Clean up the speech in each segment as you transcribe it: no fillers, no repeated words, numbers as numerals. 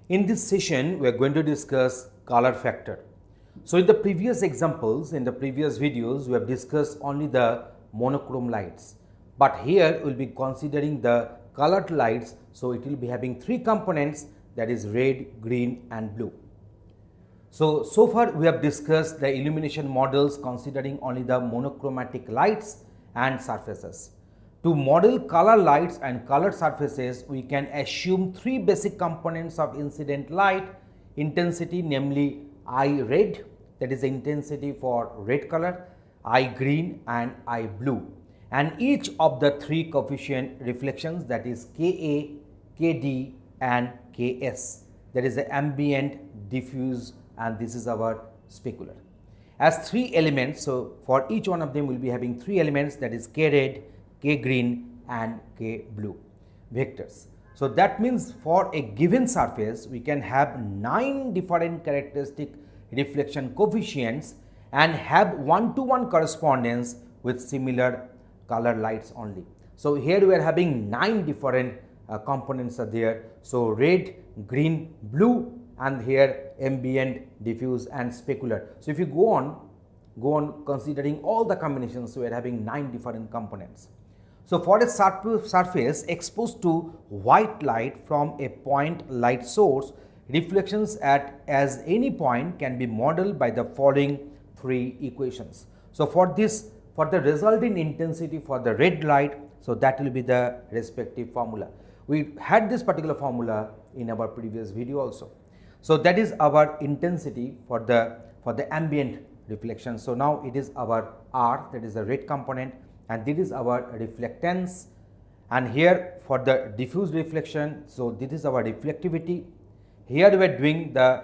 In this session, we are going to discuss color factor. So in the previous examples, in the previous videos, we have discussed only the monochrome lights. But here we will be considering the colored lights. So it will be having three components, that is red, green and blue. So far we have discussed the illumination models considering only the monochromatic lights and surfaces. To model color lights and colored surfaces, we can assume three basic components of incident light intensity, namely I red, that is the intensity for red color, I green and I blue, and each of the three coefficient reflections, that is Ka, Kd and Ks, that is the ambient, diffuse and this is our specular. As three elements, so for each one of them we will be having three elements, that is K red, K green and K blue vectors. So that means for a given surface we can have 9 different characteristic reflection coefficients and have one-to-one correspondence with similar color lights only. So here we are having 9 different components are there. So red, green, blue and here ambient, diffuse and specular. So if you go on considering all the combinations, we are having 9 different components. So for a surface exposed to white light from a point light source, reflections at as any point can be modeled by the following three equations. So for the resulting intensity for the red light, so that will be the respective formula. We had this particular formula in our previous video also. So that is our intensity for the ambient reflection. So now it is our R, that is the red component, and this is our reflectance, and here for the diffuse reflection, so this is our reflectivity. Here we are doing the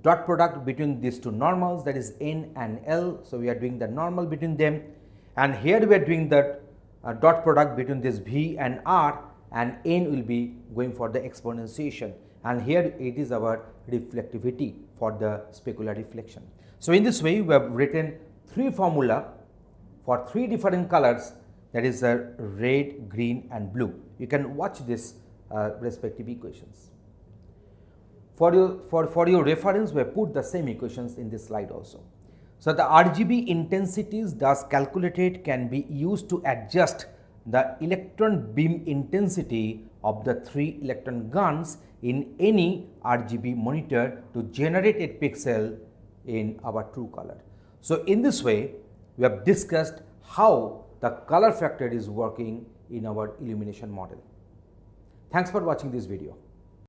dot product between these two normals, that is N and L, so we are doing the normal between them, and here we are doing the dot product between this V and R, and N will be going for the exponentiation, and here it is our reflectivity for the specular reflection. So in this way we have written three formula for three different colors, that is red, green and blue. You can watch this respective equations. For your reference, we have put the same equations in this slide also. So the RGB intensities thus calculated can be used to adjust the electron beam intensity of the three electron guns in any RGB monitor to generate a pixel in our true color. So in this way, we have discussed how the color factor is working in our illumination model. Thanks for watching this video.